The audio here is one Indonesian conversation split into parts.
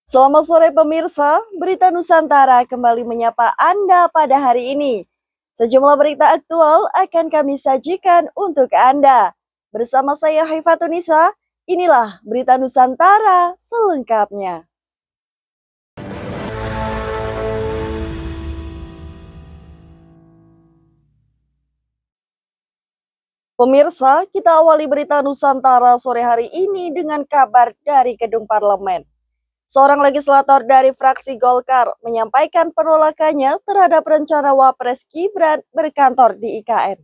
Selamat sore pemirsa, Berita Nusantara kembali menyapa Anda pada hari ini. Sejumlah berita aktual akan kami sajikan untuk Anda. Bersama saya Haifatunisa, inilah Berita Nusantara selengkapnya. Pemirsa, kita awali Berita Nusantara sore hari ini dengan kabar dari Gedung Parlemen. Seorang legislator dari fraksi Golkar menyampaikan penolakannya terhadap rencana Wapres Gibran berkantor di IKN.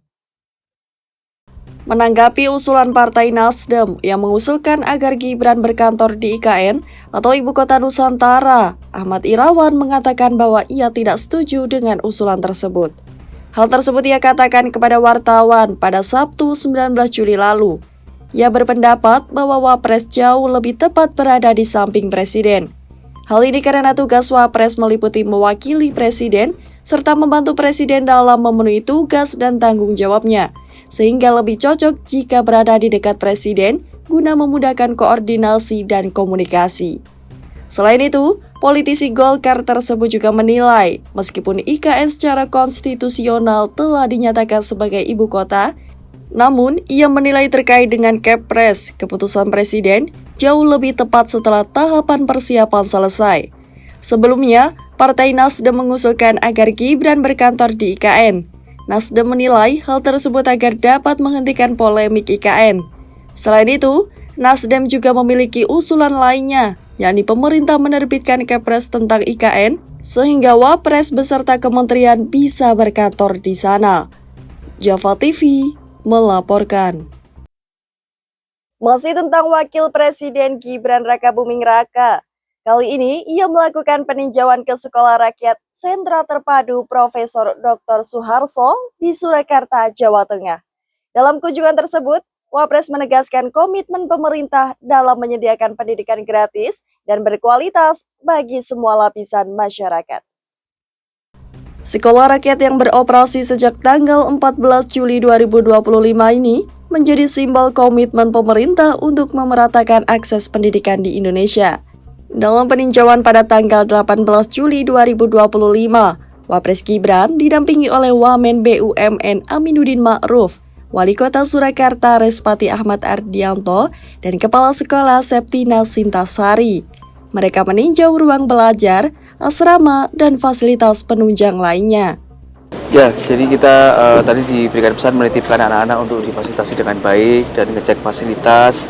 Menanggapi usulan Partai Nasdem yang mengusulkan agar Gibran berkantor di IKN atau Ibu Kota Nusantara, Ahmad Irawan mengatakan bahwa ia tidak setuju dengan usulan tersebut. Hal tersebut ia katakan kepada wartawan pada Sabtu 19 Juli lalu. Ia berpendapat bahwa Wapres jauh lebih tepat berada di samping Presiden. Hal ini karena tugas Wapres meliputi mewakili Presiden serta membantu Presiden dalam memenuhi tugas dan tanggung jawabnya, sehingga lebih cocok jika berada di dekat Presiden guna memudahkan koordinasi dan komunikasi. Selain itu, politisi Golkar tersebut juga menilai, meskipun IKN secara konstitusional telah dinyatakan sebagai ibu kota, namun, ia menilai terkait dengan Kepres, keputusan Presiden, jauh lebih tepat setelah tahapan persiapan selesai. Sebelumnya, Partai Nasdem mengusulkan agar Gibran berkantor di IKN. Nasdem menilai hal tersebut agar dapat menghentikan polemik IKN. Selain itu, Nasdem juga memiliki usulan lainnya, yakni pemerintah menerbitkan Kepres tentang IKN, sehingga Wapres beserta kementerian bisa berkantor di sana. Java TV melaporkan. Masih tentang Wakil Presiden Gibran Rakabuming Raka. Kali ini ia melakukan peninjauan ke Sekolah Rakyat Sentra Terpadu Profesor Dr. Suharso di Surakarta, Jawa Tengah. Dalam kunjungan tersebut, Wapres menegaskan komitmen pemerintah dalam menyediakan pendidikan gratis dan berkualitas bagi semua lapisan masyarakat. Sekolah rakyat yang beroperasi sejak tanggal 14 Juli 2025 ini menjadi simbol komitmen pemerintah untuk memeratakan akses pendidikan di Indonesia. Dalam peninjauan pada tanggal 18 Juli 2025, Wapres Gibran didampingi oleh Wamen BUMN Aminuddin Ma'ruf, Wali Kota Surakarta Respati Ahmad Ardianto, dan Kepala Sekolah Septina Sintasari. Mereka meninjau ruang belajar, asrama, dan fasilitas penunjang lainnya. Ya, jadi kita tadi diberikan pesan menitipkan anak-anak untuk difasilitasi dengan baik dan ngecek fasilitas,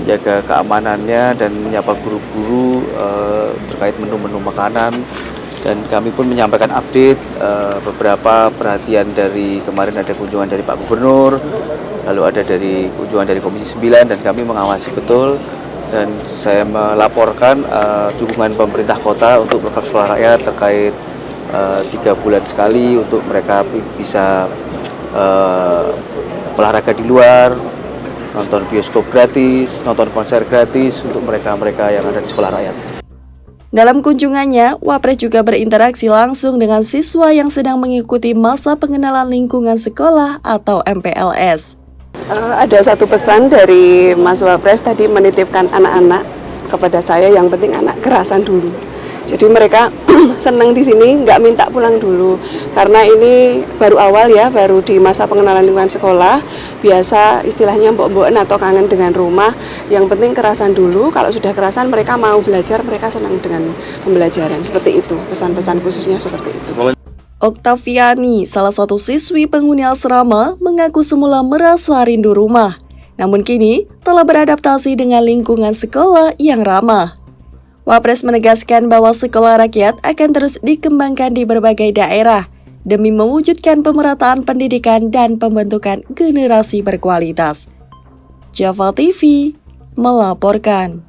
jaga keamanannya, dan menyapa guru-guru terkait menu-menu makanan. Dan kami pun menyampaikan update beberapa perhatian dari kemarin ada kunjungan dari Pak Gubernur, lalu ada dari kunjungan dari Komisi 9, dan kami mengawasi betul. Dan saya melaporkan dukungan pemerintah kota untuk program sekolah rakyat terkait 3 bulan sekali untuk mereka bisa olahraga di luar, nonton bioskop gratis, nonton konser gratis untuk mereka-mereka yang ada di sekolah rakyat. Dalam kunjungannya, Wapres juga berinteraksi langsung dengan siswa yang sedang mengikuti masa pengenalan lingkungan sekolah atau MPLS. Ada satu pesan dari Mas Wapres tadi menitipkan anak-anak kepada saya, yang penting anak kerasan dulu. Jadi mereka senang di sini, nggak minta pulang dulu. Karena ini baru awal ya, baru di masa pengenalan lingkungan sekolah. Biasa istilahnya mbok-mbokan atau kangen dengan rumah. Yang penting kerasan dulu, kalau sudah kerasan mereka mau belajar, mereka senang dengan pembelajaran. Seperti itu, pesan-pesan khususnya seperti itu. Oktaviani, salah satu siswi penghuni asrama, mengaku semula merasa rindu rumah. Namun kini telah beradaptasi dengan lingkungan sekolah yang ramah. Wapres menegaskan bahwa sekolah rakyat akan terus dikembangkan di berbagai daerah demi mewujudkan pemerataan pendidikan dan pembentukan generasi berkualitas. Java TV melaporkan.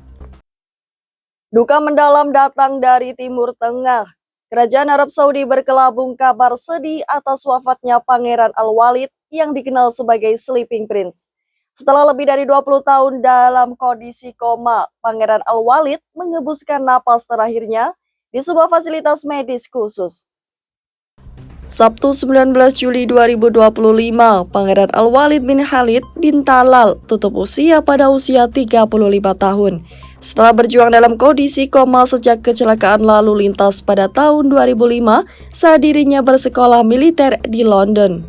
Duka mendalam datang dari Timur Tengah. Kerajaan Arab Saudi berkelabung kabar sedih atas wafatnya Pangeran Al-Walid yang dikenal sebagai Sleeping Prince. Setelah lebih dari 20 tahun dalam kondisi koma, Pangeran Al-Walid menghembuskan napas terakhirnya di sebuah fasilitas medis khusus. Sabtu 19 Juli 2025, Pangeran Al-Walid bin Khalid bin Talal tutup usia pada usia 35 tahun. Setelah berjuang dalam kondisi koma sejak kecelakaan lalu lintas pada tahun 2005 saat dirinya bersekolah militer di London.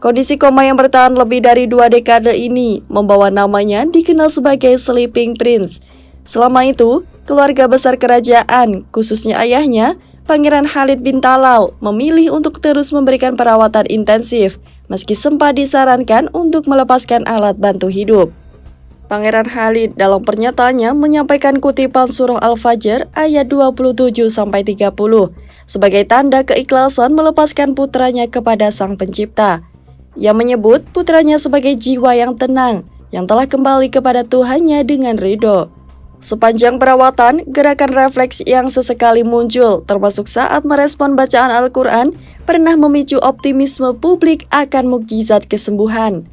Kondisi koma yang bertahan lebih dari 2 dekade ini membawa namanya dikenal sebagai Sleeping Prince. Selama itu, keluarga besar kerajaan, khususnya ayahnya, Pangeran Khalid bin Talal, memilih untuk terus memberikan perawatan intensif, meski sempat disarankan untuk melepaskan alat bantu hidup. Pangeran Khalid dalam pernyataannya menyampaikan kutipan surah Al-Fajr ayat 27-30 sebagai tanda keikhlasan melepaskan putranya kepada Sang Pencipta. Ia menyebut putranya sebagai jiwa yang tenang, yang telah kembali kepada Tuhannya dengan ridho. Sepanjang perawatan, gerakan refleks yang sesekali muncul, termasuk saat merespon bacaan Al-Quran, pernah memicu optimisme publik akan mukjizat kesembuhan.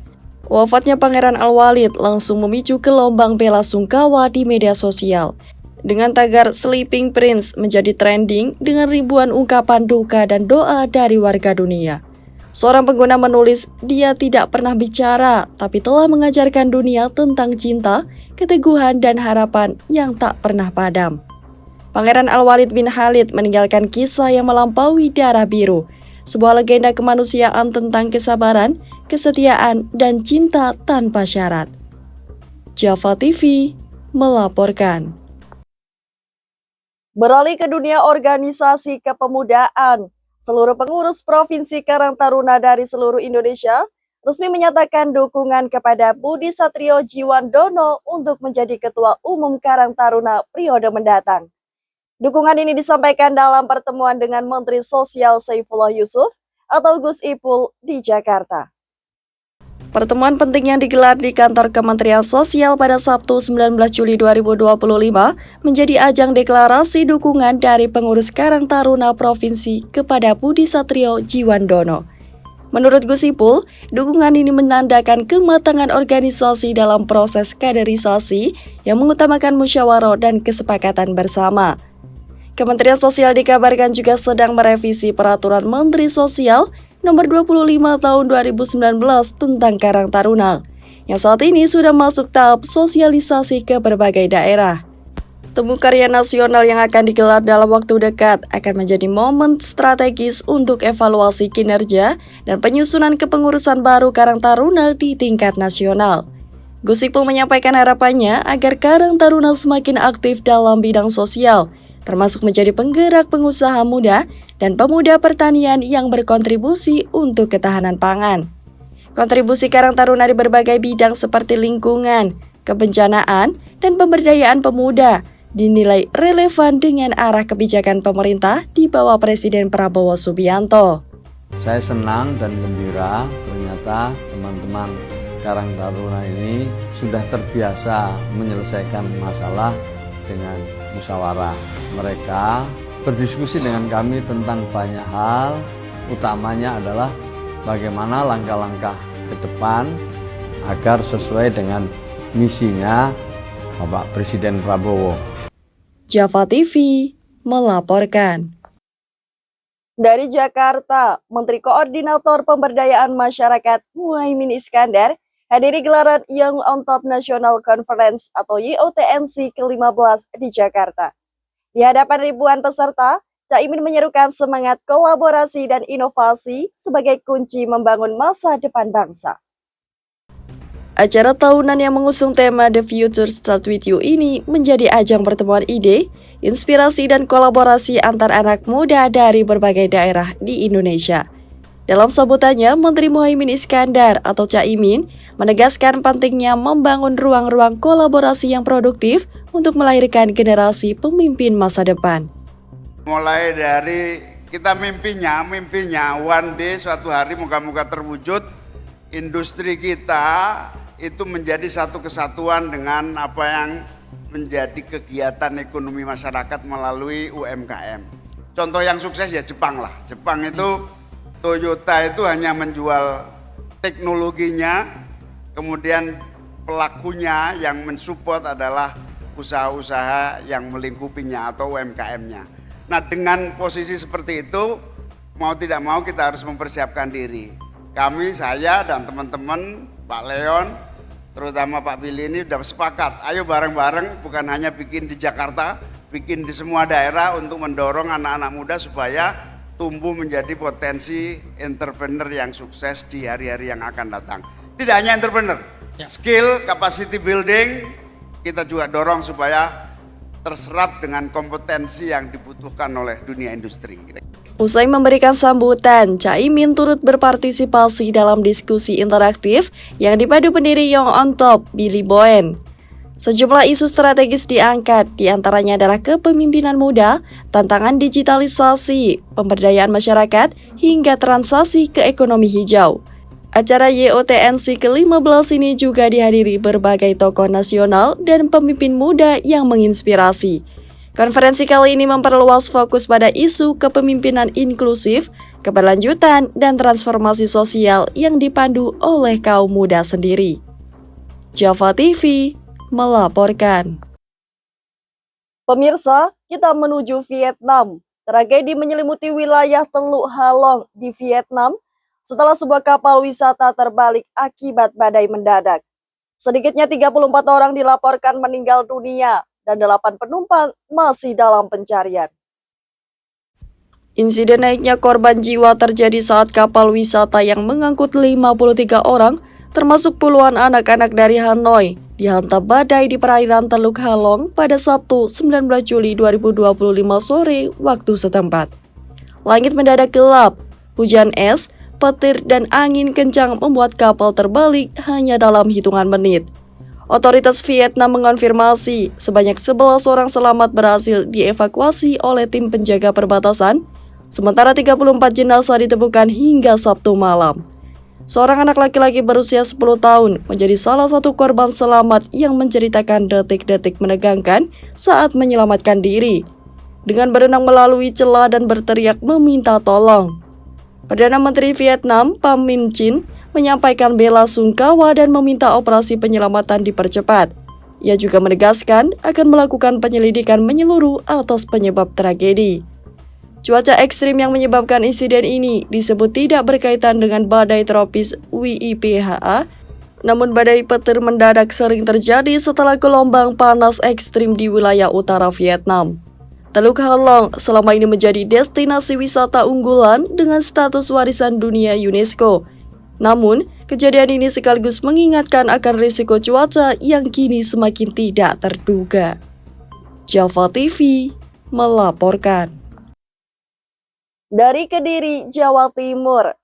Wafatnya Pangeran Al-Walid langsung memicu gelombang bela sungkawa di media sosial. Dengan tagar Sleeping Prince menjadi trending dengan ribuan ungkapan duka dan doa dari warga dunia. Seorang pengguna menulis, dia tidak pernah bicara, tapi telah mengajarkan dunia tentang cinta, keteguhan, dan harapan yang tak pernah padam. Pangeran Al-Walid bin Khalid meninggalkan kisah yang melampaui darah biru, sebuah legenda kemanusiaan tentang kesabaran, kesetiaan, dan cinta tanpa syarat. Java TV melaporkan. Beralih ke dunia organisasi kepemudaan, seluruh pengurus Provinsi Karang Taruna dari seluruh Indonesia resmi menyatakan dukungan kepada Budi Satrio Jiwandono untuk menjadi Ketua Umum Karang Taruna periode mendatang. Dukungan ini disampaikan dalam pertemuan dengan Menteri Sosial Saifullah Yusuf atau Gus Ipul di Jakarta. Pertemuan penting yang digelar di kantor Kementerian Sosial pada Sabtu 19 Juli 2025 menjadi ajang deklarasi dukungan dari pengurus Karang Taruna Provinsi kepada Budi Satrio Jiwandono. Menurut Gus Ipul, dukungan ini menandakan kematangan organisasi dalam proses kaderisasi yang mengutamakan musyawarah dan kesepakatan bersama. Kementerian Sosial dikabarkan juga sedang merevisi Peraturan Menteri Sosial Nomor 25 Tahun 2019 tentang Karang Taruna, yang saat ini sudah masuk tahap sosialisasi ke berbagai daerah. Temu karya nasional yang akan digelar dalam waktu dekat akan menjadi momen strategis untuk evaluasi kinerja dan penyusunan kepengurusan baru Karang Taruna di tingkat nasional. Gus Ipul menyampaikan harapannya agar Karang Taruna semakin aktif dalam bidang sosial, termasuk menjadi penggerak pengusaha muda dan pemuda pertanian yang berkontribusi untuk ketahanan pangan. Kontribusi Karang Taruna di berbagai bidang seperti lingkungan, kebencanaan, dan pemberdayaan pemuda dinilai relevan dengan arah kebijakan pemerintah di bawah Presiden Prabowo Subianto. Saya senang dan gembira ternyata teman-teman Karang Taruna ini sudah terbiasa menyelesaikan masalah dengan musyawarah. Mereka berdiskusi dengan kami tentang banyak hal, utamanya adalah bagaimana langkah-langkah ke depan agar sesuai dengan misinya Bapak Presiden Prabowo. Java TV melaporkan. Dari Jakarta, Menteri Koordinator Pemberdayaan Masyarakat Muhaimin Iskandar hadiri gelaran Young on Top National Conference atau YOTNC ke-15 di Jakarta. Di hadapan ribuan peserta, Caimin menyerukan semangat kolaborasi dan inovasi sebagai kunci membangun masa depan bangsa. Acara tahunan yang mengusung tema The Future Start With You ini menjadi ajang pertemuan ide, inspirasi dan kolaborasi antar anak muda dari berbagai daerah di Indonesia. Dalam sambutannya, Menteri Muhaimin Iskandar atau Caimin menegaskan pentingnya membangun ruang-ruang kolaborasi yang produktif untuk melahirkan generasi pemimpin masa depan. Mulai dari kita mimpinya one day suatu hari moga-moga terwujud, industri kita itu menjadi satu kesatuan dengan apa yang menjadi kegiatan ekonomi masyarakat melalui UMKM. Contoh yang sukses ya Jepang lah. Jepang itu Toyota itu hanya menjual teknologinya, kemudian pelakunya yang mensupport adalah usaha-usaha yang melingkupinya atau UMKM-nya. Nah, dengan posisi seperti itu, mau tidak mau kita harus mempersiapkan diri. Kami, saya dan teman-teman, Pak Leon, terutama Pak Billy ini sudah sepakat, ayo bareng-bareng bukan hanya bikin di Jakarta, bikin di semua daerah untuk mendorong anak-anak muda supaya tumbuh menjadi potensi entrepreneur yang sukses di hari-hari yang akan datang. Tidak hanya entrepreneur, skill, capacity building, kita juga dorong supaya terserap dengan kompetensi yang dibutuhkan oleh dunia industri. Usai memberikan sambutan, Caimin turut berpartisipasi dalam diskusi interaktif yang dipadu pendiri Young on Top, Billy Boen. Sejumlah isu strategis diangkat, diantaranya adalah kepemimpinan muda, tantangan digitalisasi, pemberdayaan masyarakat, hingga transaksi ke ekonomi hijau. Acara YOTNC ke-15 ini juga dihadiri berbagai tokoh nasional dan pemimpin muda yang menginspirasi. Konferensi kali ini memperluas fokus pada isu kepemimpinan inklusif, keberlanjutan, dan transformasi sosial yang dipandu oleh kaum muda sendiri. Java TV melaporkan. Pemirsa, kita menuju Vietnam. Tragedi menyelimuti wilayah Teluk Halong di Vietnam setelah sebuah kapal wisata terbalik akibat badai mendadak. Sedikitnya 34 orang dilaporkan meninggal dunia dan 8 penumpang masih dalam pencarian. Insiden naiknya korban jiwa terjadi saat kapal wisata yang mengangkut 53 orang, termasuk puluhan anak-anak dari Hanoi, dihantam badai di perairan Teluk Halong pada Sabtu 19 Juli 2025 sore waktu setempat. Langit mendadak gelap, hujan es, petir, dan angin kencang membuat kapal terbalik hanya dalam hitungan menit. Otoritas Vietnam mengonfirmasi sebanyak 11 orang selamat berhasil dievakuasi oleh tim penjaga perbatasan, sementara 34 jenazah ditemukan hingga Sabtu malam. Seorang anak laki-laki berusia 10 tahun menjadi salah satu korban selamat yang menceritakan detik-detik menegangkan saat menyelamatkan diri, dengan berenang melalui celah dan berteriak meminta tolong. Perdana Menteri Vietnam, Pham Minh Chinh, menyampaikan bela sungkawa dan meminta operasi penyelamatan dipercepat. Ia juga menegaskan akan melakukan penyelidikan menyeluruh atas penyebab tragedi. Cuaca ekstrim yang menyebabkan insiden ini disebut tidak berkaitan dengan badai tropis WIPHA, namun badai petir mendadak sering terjadi setelah gelombang panas ekstrim di wilayah utara Vietnam. Teluk Halong selama ini menjadi destinasi wisata unggulan dengan status warisan dunia UNESCO. Namun, kejadian ini sekaligus mengingatkan akan risiko cuaca yang kini semakin tidak terduga. Java TV melaporkan. Dari Kediri, Jawa Timur,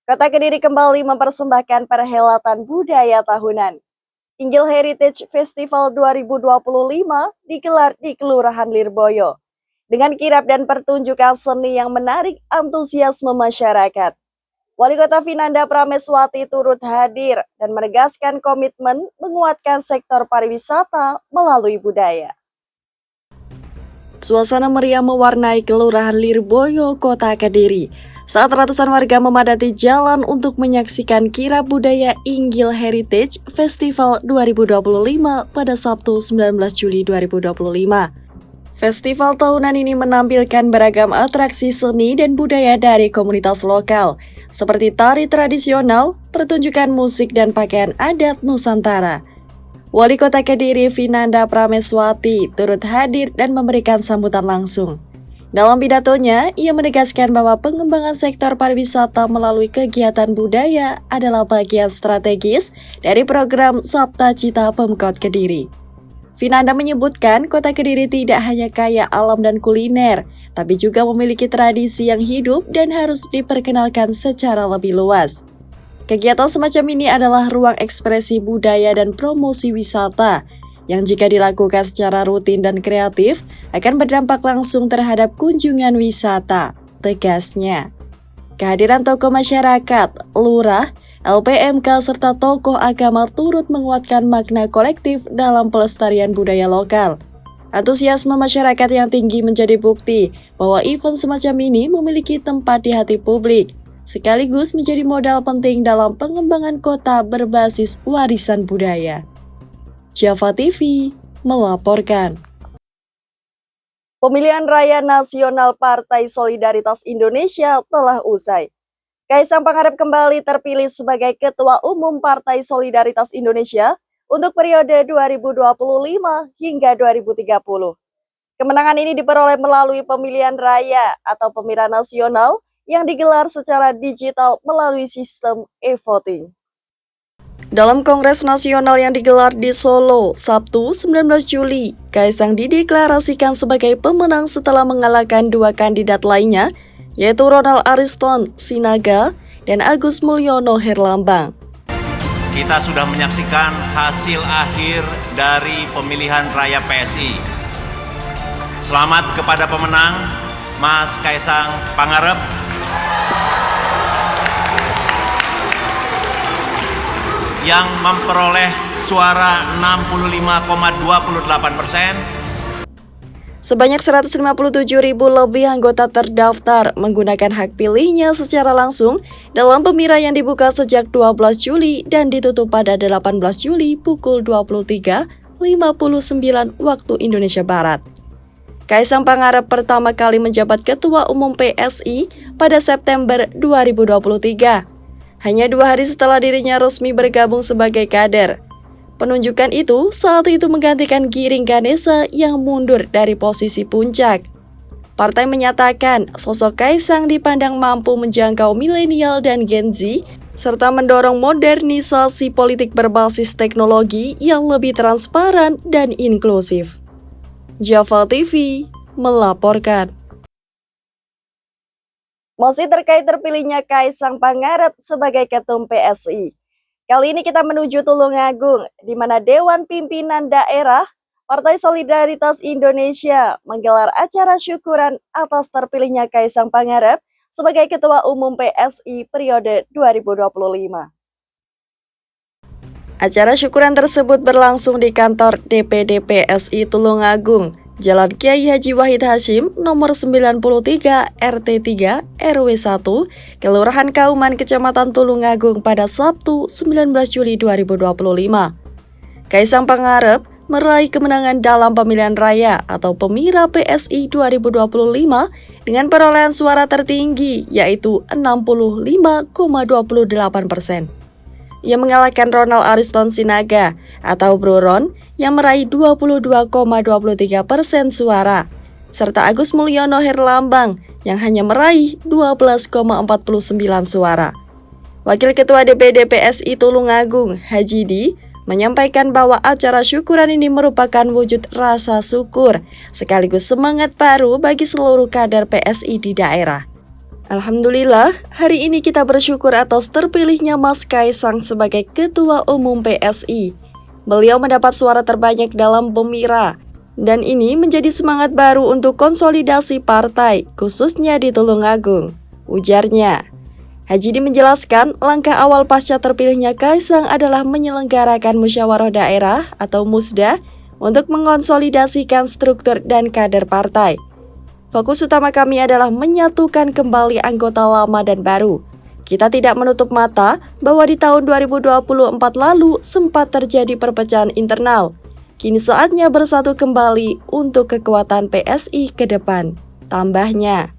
Kota Kediri kembali mempersembahkan perhelatan budaya tahunan. Inggil Heritage Festival 2025 digelar di Kelurahan Lirboyo, dengan kirab dan pertunjukan seni yang menarik antusiasme masyarakat. Wali Kota Vinanda Prameswati turut hadir dan menegaskan komitmen menguatkan sektor pariwisata melalui budaya. Suasana meriah mewarnai Kelurahan Lirboyo, Kota Kediri, saat ratusan warga memadati jalan untuk menyaksikan kirab budaya Inggil Heritage Festival 2025 pada Sabtu 19 Juli 2025. Festival tahunan ini menampilkan beragam atraksi seni dan budaya dari komunitas lokal, seperti tari tradisional, pertunjukan musik, dan pakaian adat Nusantara. Wali Kota Kediri Vinanda Prameswati turut hadir dan memberikan sambutan langsung. Dalam pidatonya, ia menegaskan bahwa pengembangan sektor pariwisata melalui kegiatan budaya adalah bagian strategis dari program Sabta Cita Pemkot Kediri. Vinanda menyebutkan Kota Kediri tidak hanya kaya alam dan kuliner, tapi juga memiliki tradisi yang hidup dan harus diperkenalkan secara lebih luas. Kegiatan semacam ini adalah ruang ekspresi budaya dan promosi wisata, yang jika dilakukan secara rutin dan kreatif, akan berdampak langsung terhadap kunjungan wisata, tegasnya. Kehadiran tokoh masyarakat, lurah, LPMK, serta tokoh agama turut menguatkan makna kolektif dalam pelestarian budaya lokal. Antusiasme masyarakat yang tinggi menjadi bukti bahwa event semacam ini memiliki tempat di hati publik, sekaligus menjadi modal penting dalam pengembangan kota berbasis warisan budaya. Java TV melaporkan. Pemilihan Raya Nasional Partai Solidaritas Indonesia telah usai. Kaisang Pangarep kembali terpilih sebagai Ketua Umum Partai Solidaritas Indonesia untuk periode 2025 hingga 2030. Kemenangan ini diperoleh melalui pemilihan raya atau pemilihan nasional yang digelar secara digital melalui sistem e-voting. Dalam Kongres Nasional yang digelar di Solo, Sabtu 19 Juli, Kaisang dideklarasikan sebagai pemenang setelah mengalahkan dua kandidat lainnya, yaitu Ronald Ariston Sinaga dan Agus Mulyono Herlambang. Kita sudah menyaksikan hasil akhir dari pemilihan raya PSI. Selamat kepada pemenang, Mas Kaisang Pangarep. Yang memperoleh suara 65,28%. Sebanyak 157.000 lebih anggota terdaftar menggunakan hak pilihnya secara langsung dalam pemilihan yang dibuka sejak 12 Juli dan ditutup pada 18 Juli pukul 23.59 waktu Indonesia Barat. Kaisang Pangarep pertama kali menjabat Ketua Umum PSI pada September 2023. Hanya 2 hari setelah dirinya resmi bergabung sebagai kader. Penunjukan itu saat itu menggantikan Giring Ganesa yang mundur dari posisi puncak. Partai menyatakan sosok Kaisang dipandang mampu menjangkau milenial dan Gen Z, serta mendorong modernisasi politik berbasis teknologi yang lebih transparan dan inklusif. Java TV melaporkan. Masih terkait terpilihnya Kaisang Pangarep sebagai Ketum PSI. Kali ini kita menuju Tulungagung, di mana Dewan Pimpinan Daerah Partai Solidaritas Indonesia menggelar acara syukuran atas terpilihnya Kaisang Pangarep sebagai Ketua Umum PSI periode 2025. Acara syukuran tersebut berlangsung di kantor DPD PSI Tulungagung, Jalan Kiai Haji Wahid Hashim, nomor 93, RT 3, RW 1, Kelurahan Kauman, Kecamatan Tulungagung pada Sabtu 19 Juli 2025. Kaisang Pangarep meraih kemenangan dalam pemilihan raya atau Pemira PSI 2025 dengan perolehan suara tertinggi yaitu 65,28%. Ia mengalahkan Ronald Ariston Sinaga atau Bro Ron yang meraih 22,23% suara, serta Agus Mulyono Herlambang yang hanya meraih 12,49 suara. Wakil Ketua DPD PSI Tulungagung, Haji Di, menyampaikan bahwa acara syukuran ini merupakan wujud rasa syukur sekaligus semangat baru bagi seluruh kader PSI di daerah. Alhamdulillah, hari ini kita bersyukur atas terpilihnya Mas Kaisang sebagai Ketua Umum PSI. Beliau mendapat suara terbanyak dalam Pemira, dan ini menjadi semangat baru untuk konsolidasi partai, khususnya di Tulungagung, ujarnya. Haji Di menjelaskan langkah awal pasca terpilihnya Kaisang adalah menyelenggarakan musyawarah daerah atau musda untuk mengonsolidasikan struktur dan kader partai. Fokus utama kami adalah menyatukan kembali anggota lama dan baru. Kita tidak menutup mata bahwa di tahun 2024 lalu sempat terjadi perpecahan internal. Kini saatnya bersatu kembali untuk kekuatan PSI ke depan, tambahnya.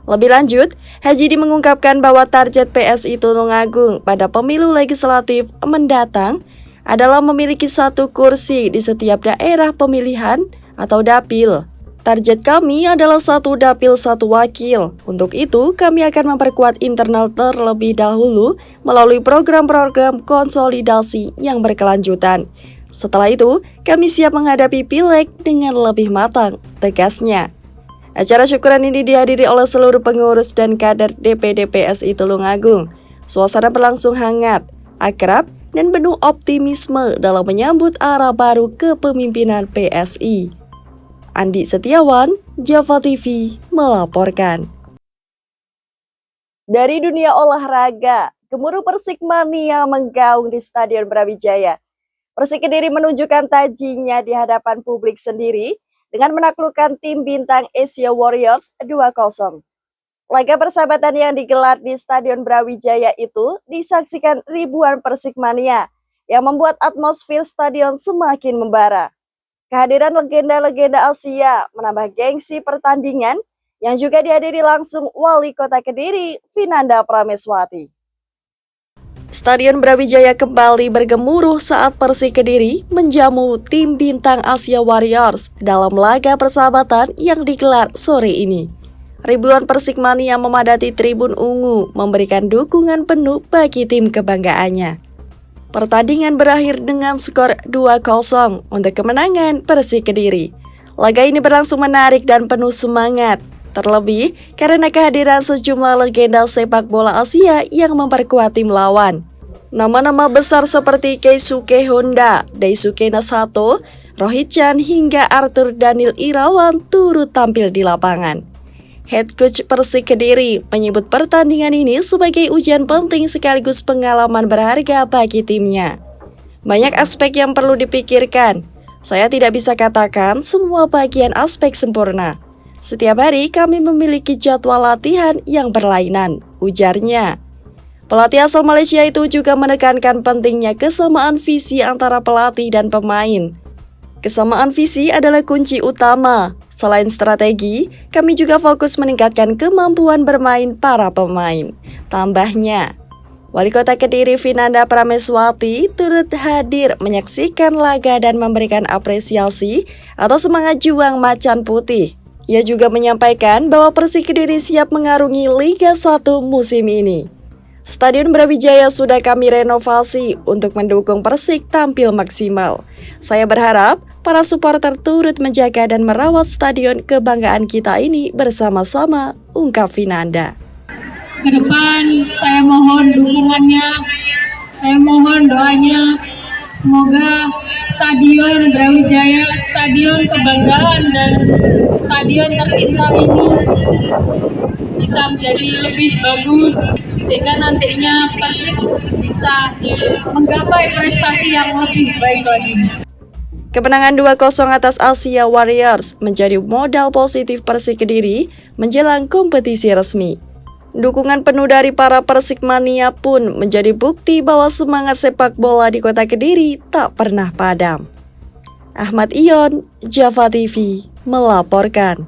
Lebih lanjut, Haji Di mengungkapkan bahwa target PSI Tulungagung pada pemilu legislatif mendatang adalah memiliki 1 kursi di setiap daerah pemilihan atau dapil. Target kami adalah 1 dapil 1 wakil. Untuk itu, kami akan memperkuat internal terlebih dahulu melalui program-program konsolidasi yang berkelanjutan. Setelah itu, kami siap menghadapi pileg dengan lebih matang, tegasnya. Acara syukuran ini dihadiri oleh seluruh pengurus dan kader DPD PSI Tulungagung. Suasana berlangsung hangat, akrab, dan penuh optimisme dalam menyambut arah baru kepemimpinan PSI. Andi Setiawan, Java TV melaporkan. Dari dunia olahraga, gemuruh Persikmania menggaung di Stadion Brawijaya. Persik Kediri menunjukkan tajinya di hadapan publik sendiri dengan menaklukkan tim bintang Asia Warriors 2-0. Laga persahabatan yang digelar di Stadion Brawijaya itu disaksikan ribuan Persikmania yang membuat atmosfer stadion semakin membara. Kehadiran legenda-legenda Asia menambah gengsi pertandingan yang juga dihadiri langsung Wali Kota Kediri, Vinanda Prameswati. Stadion Brawijaya kembali bergemuruh saat Persik Kediri menjamu tim bintang Asia Warriors dalam laga persahabatan yang digelar sore ini. Ribuan Persikmania memadati Tribun Ungu memberikan dukungan penuh bagi tim kebanggaannya. Pertandingan berakhir dengan skor 2-0 untuk kemenangan Persik Kediri. Laga ini berlangsung menarik dan penuh semangat. Terlebih karena kehadiran sejumlah legenda sepak bola Asia yang memperkuat tim lawan. Nama-nama besar seperti Keisuke Honda, Daisuke Nasato, Rohit Chan hingga Arthur Daniel Irawan turut tampil di lapangan. Head coach Persik Kediri menyebut pertandingan ini sebagai ujian penting sekaligus pengalaman berharga bagi timnya. Banyak aspek yang perlu dipikirkan. Saya tidak bisa katakan semua bagian aspek sempurna. Setiap hari kami memiliki jadwal latihan yang berlainan, ujarnya. Pelatih asal Malaysia itu juga menekankan pentingnya kesamaan visi antara pelatih dan pemain. Kesamaan visi adalah kunci utama. Selain strategi, kami juga fokus meningkatkan kemampuan bermain para pemain. Tambahnya, Wali Kota Kediri Vinanda Prameswati turut hadir menyaksikan laga dan memberikan apresiasi atas semangat juang Macan Putih. Ia juga menyampaikan bahwa Persik Kediri siap mengarungi Liga 1 musim ini. Stadion Brawijaya sudah kami renovasi untuk mendukung Persik tampil maksimal. Saya berharap para supporter turut menjaga dan merawat stadion kebanggaan kita ini bersama-sama, ungkap Vinanda. Ke depan saya mohon dukungannya, saya mohon doanya. Semoga Stadion Brawijaya, stadion kebanggaan dan stadion tercinta ini bisa menjadi lebih bagus sehingga nantinya Persik bisa menggapai prestasi yang lebih baik lagi. Kemenangan 2-0 atas Asia Warriors menjadi modal positif Persik Kediri menjelang kompetisi resmi. Dukungan penuh dari para Persikmania pun menjadi bukti bahwa semangat sepak bola di kota Kediri tak pernah padam. Ahmad Ion, Java TV, melaporkan.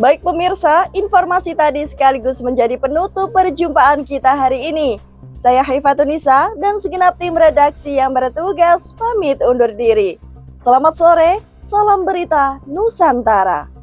Baik pemirsa, informasi tadi sekaligus menjadi penutup perjumpaan kita hari ini. Saya Haifatunisa dan segenap tim redaksi yang bertugas pamit undur diri. Selamat sore, salam berita Nusantara.